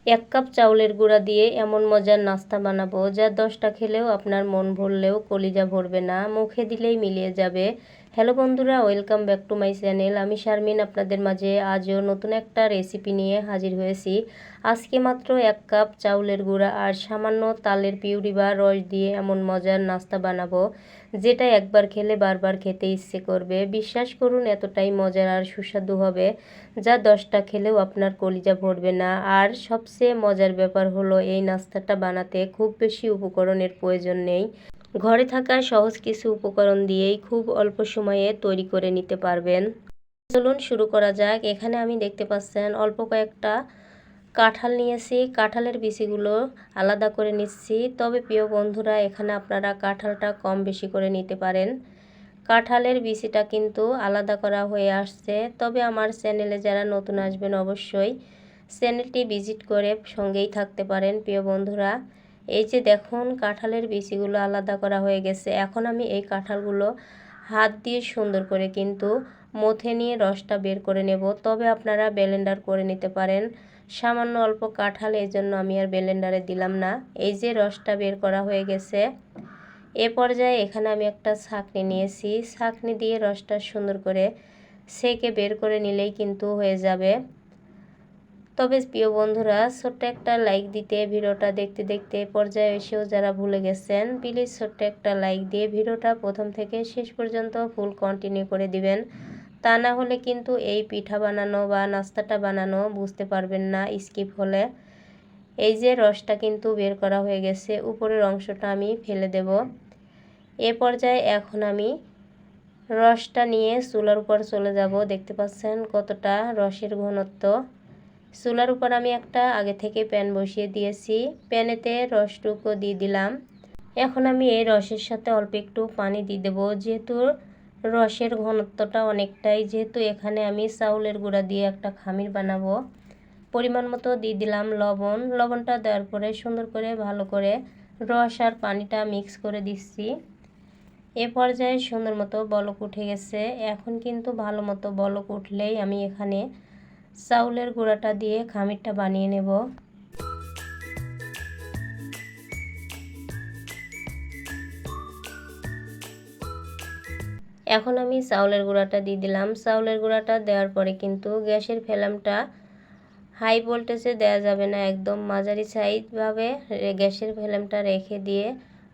1 cup চাউলের গুঁড়া দিয়ে এমন মজার নাস্তা বানাবো যা 10টা খেলেও আপনার মন ভরলেও কলিজা ভরবে না, মুখে দিলেই মিলিয়ে যাবে। হ্যালো বন্ধুরা, welcome back to my channel. আমি শারমিন আপনাদের মাঝে আজও নতুন একটা রেসিপি নিয়ে হাজির হয়েছি। আজকে মাত্র 1 কাপ চাউলের গুঁড়া আর সামান্য তালের পিউরি বা রস দিয়ে এমন মজার নাস্তা বানাবো যেটা একবার খেলে বারবার খেতে ইচ্ছে করবে। বিশ্বাস করুন, এতটাই মজার আর সুস্বাদু হবে যা 10টা খেলেও আপনার কলিজা ভরবে না। আর সবচেয়ে মজার ব্যাপার হলো এই নাস্তাটা বানাতে খুব বেশি উপকরণের প্রয়োজন নেই। ঘরে থাকা সহজ কিছু উপকরণ দিয়েই খুব অল্প সময়ে তৈরি করে নিতে পারবেন। চলুন শুরু করা যাক। এখানে আমি দেখতে পাচ্ছেন অল্প কয়েকটা কাঁঠাল নিয়েছি। কাঁঠালের বিচিগুলো আলাদা করে নিচ্ছি। তবে প্রিয় বন্ধুরা, এখানে আপনারা কাঁঠালটা কম বেশি করে নিতে পারেন। কাঁঠালের বিচিটা কিন্তু আলাদা করা হয়ে আসছে। তবে আমার চ্যানেলে যারা নতুন আসবেন অবশ্যই চ্যানেলটি ভিজিট করে সঙ্গেই থাকতে পারেন প্রিয় বন্ধুরা। এই যে দেখুন, কাঁঠালের বিচিগুলো আলাদা করা হয়ে গেছে। এখন আমি এই কাঁঠালগুলো হাত দিয়ে সুন্দর করে কিন্তু মথে নিয়ে রসটা বের করে নেব। তবে আপনারা ব্লেন্ডার করে নিতে পারেন। সামান্য অল্প কাঁঠাল, এই জন্য আমি আর ব্লেন্ডারে দিলাম না। এই যে রসটা বের করা হয়ে গেছে। এ পর্যায়ে এখানে আমি একটা ছাঁকনি নিয়েছি। ছাঁকনি দিয়ে রসটা সুন্দর করে ছেঁকে বের করে নিলেই কিন্তু হয়ে যাবে। তবে প্রিয় বন্ধুরা, ছোট্ট একটা লাইক দিতে, ভিডিওটা দেখতে দেখতে পর্যায়ে এসেও যারা ভুলে গেছেন প্লিজ ছোট্ট একটা লাইক দিয়ে ভিডিওটা প্রথম থেকে শেষ পর্যন্ত ফুল কন্টিনিউ করে দিবেন। তা না হলে কিন্তু এই পিঠা বানানো বা নাস্তাটা বানানো বুঝতে পারবেন না স্কিপ হলে। এই যে রসটা কিন্তু বের করা হয়ে গেছে, উপরের অংশটা আমি ফেলে দেব। এ পর্যায়ে এখন আমি রসটা নিয়ে চুলার উপর চলে যাব। দেখতে পাচ্ছেন কতটা রসের ঘনত্ব। চুলার উপর আমি একটা আগে থেকে প্যান বসিয়ে দিয়েছি। প্যানেতে রসটুকু দিয়ে দিলাম। এখন আমি এই রসের সাথে অল্প একটু পানি দিয়ে দেবো, যেহেতু রসের ঘনত্বটা অনেকটাই, যেহেতু এখানে আমি চাউলের গুঁড়া দিয়ে একটা খামির বানাবো। পরিমাণ মতো দিয়ে দিলাম লবণ। লবণটা দেওয়ার পরে সুন্দর করে ভালো করে রস আর পানিটা মিক্স করে দিচ্ছি। এ পর্যায়ে সুন্দর মতো বলক উঠে গেছে। এখন কিন্তু ভালো মতো বলক উঠলেই আমি এখানে চাউলের গুঁড়াটা দিয়ে খামিরটা বানিয়ে নেব। এখন আমি চাউলের গুঁড়াটা দিয়ে দিলাম। চাউলের গুঁড়াটা দেওয়ার পরে কিন্তু গ্যাসের ফ্লেমটা হাই ভোল্টেজে দেওয়া যাবে না, একদম মাঝারি সাইজভাবে গ্যাসের ফ্লেমটা রেখে দিয়ে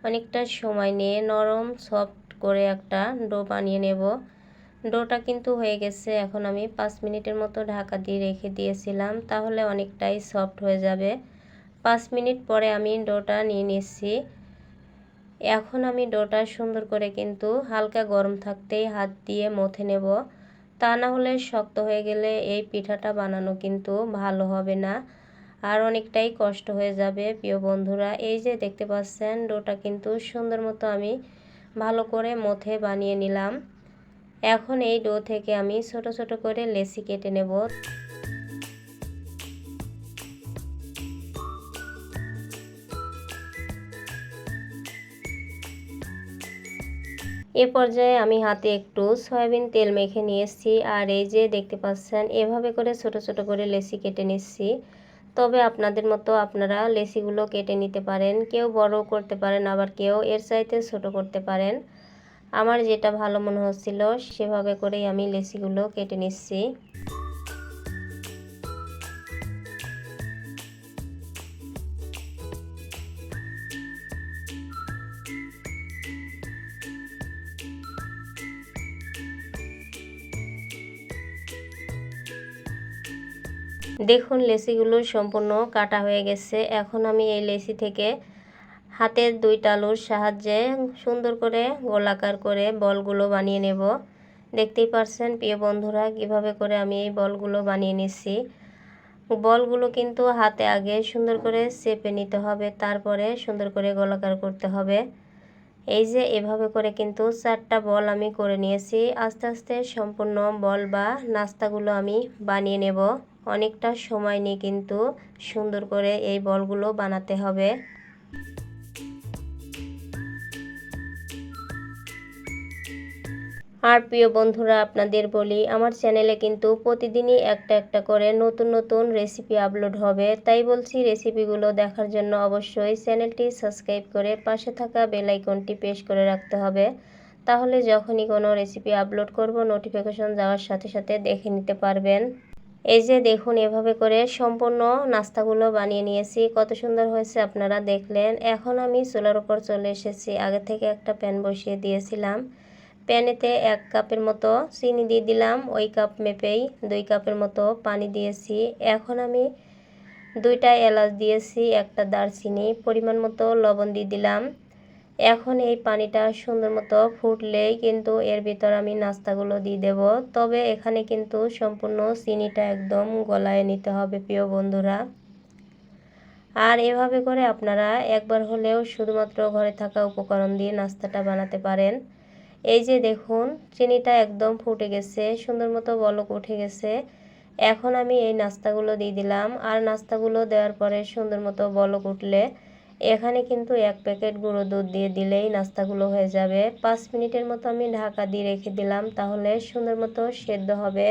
অনেকটা সময় নিয়ে নরম সফট করে একটা ডো বানিয়ে নেব। ডোটা কিন্তু হয়ে গেছে। এখন আমি 5 মিনিটের মতো ঢাকা দিয়ে রেখে দিয়েছিলাম, তাহলে অনেকটাই সফট হয়ে যাবে। 5 মিনিট পরে আমি ডোটা নিয়ে নিচ্ছি। এখন আমি ডোটা সুন্দর করে কিন্তু হালকা গরম থাকতেই হাত দিয়ে মথে নেব। তা না হলে শক্ত হয়ে গেলে এই পিঠাটা বানানো কিন্তু ভালো হবে না, আর অনেকটাই কষ্ট হয়ে যাবে প্রিয় বন্ধুরা। এই যে দেখতে পাচ্ছেন ডোটা কিন্তু সুন্দর মতো আমি ভালো করে মথে বানিয়ে নিলাম। এখন এই ডো থেকে আমি ছোট ছোট করে লেচি কেটে নেব। এ পর্যায়ে আমি হাতে একটু সয়াবিন তেল মেখে নিয়েছি। আর এই যে দেখতে পাচ্ছেন এভাবে করে ছোট ছোট করে লেচি কেটে নিচ্ছি। তবে আপনাদের মতো আপনারা লেচিগুলো কেটে নিতে পারেন। কেউ বড় করতে পারেন, আবার কেউ এর চাইতে ছোট করতে পারেন। আমার যেটা ভালো মনে হচ্ছিল সেভাবে করেই আমি লেচিগুলো কেটে নিচ্ছি। দেখুন লেচিগুলো সম্পূর্ণ কাটা হয়ে গেছে। এখন আমি এই লেচি থেকে হাতের 2 তালুর সাহায্যে সুন্দর করে গোলাকার করে বলগুলো বানিয়ে নেব। দেখতেই পারছেন প্রিয় বন্ধুরা কিভাবে করে আমি এই বলগুলো বানিয়ে নিচ্ছি। বলগুলো কিন্তু হাতে আগে সুন্দর করে চেপে নিতে হবে, তারপরে সুন্দর করে গোলাকার করতে হবে। এই যে এভাবে করে কিন্তু 4টা বল আমি করে নিয়েছি। আস্তে আস্তে সম্পূর্ণ বল বা নাস্তাগুলো আমি বানিয়ে নেব। অনেকটা সময় নিয়ে কিন্তু সুন্দর করে এই বলগুলো বানাতে হবে। আর প্রিয় বন্ধুরা, আপনাদের বলি, আমার চ্যানেলে কিন্তু প্রতিদিনই একটা একটা করে নতুন নতুন রেসিপি আপলোড হবে। তাই বলছি, রেসিপিগুলো দেখার জন্য অবশ্যই চ্যানেলটি সাবস্ক্রাইব করে পাশে থাকা বেল আইকনটি প্রেস করে রাখতে হবে। তাহলে যখনই কোনো রেসিপি আপলোড করব, নোটিফিকেশন যাওয়ার সাথে সাথে দেখে নিতে পারবেন। এই যে দেখুন, এভাবে করে সম্পূর্ণ নাস্তাগুলো বানিয়ে নিয়েছি। কত সুন্দর হয়েছে আপনারা দেখলেন। এখন আমি চুলার উপর চলে এসেছি। আগে থেকে একটা প্যান বসিয়ে দিয়েছিলাম। প্যানেতে 1 কাপের মতো চিনি দিয়ে দিলাম। ওই কাপ মেপেই 2 কাপের মতো পানি দিয়েছি। এখন আমি 2টা এলাচ দিয়েছি, একটা দারচিনি, পরিমাণ মতো লবণ দিয়ে দিলাম। এখন এই পানিটা সুন্দর মতো ফুটলেই কিন্তু এর ভিতর আমি নাস্তাগুলো দিয়ে দেব। তবে এখানে কিন্তু সম্পূর্ণ চিনিটা একদম গলায় নিতে হবে প্রিয় বন্ধুরা। আর এভাবে করে আপনারা একবার হলেও শুধুমাত্র ঘরে থাকা উপকরণ দিয়ে নাস্তাটা বানাতে পারেন। এই যে দেখুন, চিনিটা একদম ফুটে গেছে, সুন্দর মতো বলক উঠে গেছে। এখন আমি এই নাস্তাগুলো দিয়ে দিলাম। আর নাস্তাগুলো দেওয়ার পরে সুন্দর মতো বলক উঠলে এখানে কিন্তু 1 প্যাকেট গুঁড়ো দুধ দিয়ে দিলেই নাস্তাগুলো হয়ে যাবে। 5 মিনিটের মতো আমি ঢাকা দিয়ে রেখে দিলাম, তাহলে সুন্দর মতো সেদ্ধ হবে।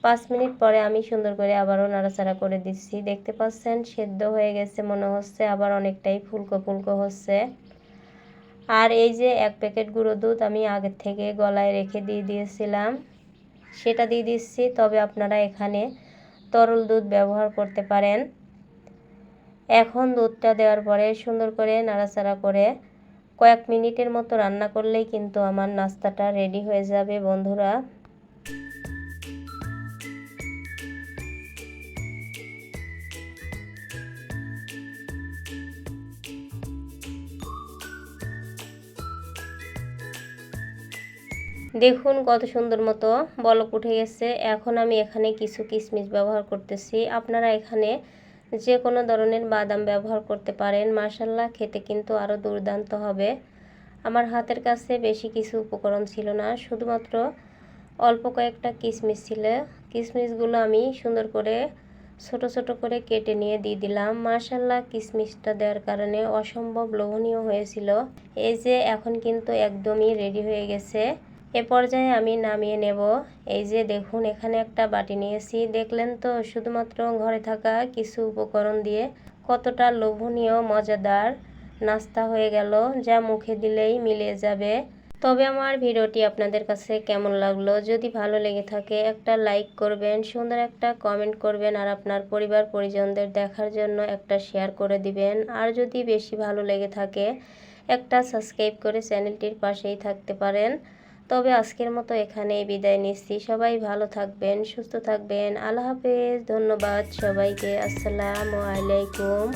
5 মিনিট পরে আমি সুন্দর করে আবারও নাড়াচাড়া করে দিচ্ছি। দেখতে পাচ্ছেন সেদ্ধ হয়ে গেছে মনে হচ্ছে, আবার অনেকটাই ফুলকো ফুলকো হচ্ছে। আর এই যে 1 প্যাকেট গুঁড়ো দুধ আমি আগের থেকে গলায় রেখে দিয়ে দিয়েছিলাম, সেটা দিয়ে দিচ্ছি। তবে আপনারা এখানে তরল দুধ ব্যবহার করতে পারেন। এখন দুধটা দেওয়ার পরে সুন্দর করে নাড়াচাড়া করে কয়েক মিনিটের মতো রান্না করলেই কিন্তু আমার নাস্তাটা রেডি হয়ে যাবে বন্ধুরা। দেখুন কত সুন্দর মতো বলক উঠে গেছে। এখন আমি এখানে কিছু কিশমিশ ব্যবহার করতেছি। আপনারা এখানে যে কোনো ধরনের বাদাম ব্যবহার করতে পারেন। মাশাআল্লাহ, খেতে কিন্তু আরও দুর্দান্ত হবে। আমার হাতের কাছে বেশি কিছু উপকরণ ছিল না, শুধুমাত্র অল্প কয়েকটা কিশমিশ ছিল। কিশমিশগুলো আমি সুন্দর করে ছোট ছোট করে কেটে নিয়ে দিয়ে দিলাম। মাশাআল্লাহ, কিশমিশটা দেওয়ার কারণে অসম্ভব লোভনীয় হয়েছিল। এই যে এখন কিন্তু একদমই রেডি হয়ে গেছে। এ পর্যায়ে আমি নামিয়ে নেব। এই যে দেখুন, এখানে একটা বাটি নিয়েছি। দেখলেন তো, শুধুমাত্র ঘরে থাকা কিছু উপকরণ দিয়ে কতটা লোভনীয় মজাদার নাস্তা হয়ে গেল, যা মুখে দিলেই মিলিয়ে যাবে। তবে আমার ভিডিওটি আপনাদের কাছে কেমন লাগলো? যদি ভালো লেগে থাকে একটা লাইক করবেন, সুন্দর একটা কমেন্ট করবেন, আর আপনার পরিবার পরিজনদের দেখার জন্য একটা শেয়ার করে দিবেন। আর যদি বেশি ভালো লেগে থাকে একটা সাবস্ক্রাইব করে চ্যানেলটির পাশেই থাকতে পারেন। তবে আজকের মতো এখানেই বিদায় নিচ্ছি। সবাই ভালো থাকবেন, সুস্থ থাকবেন। আল্লাহ হাফেজ। ধন্যবাদ সবাইকে। আসসালামু আলাইকুম।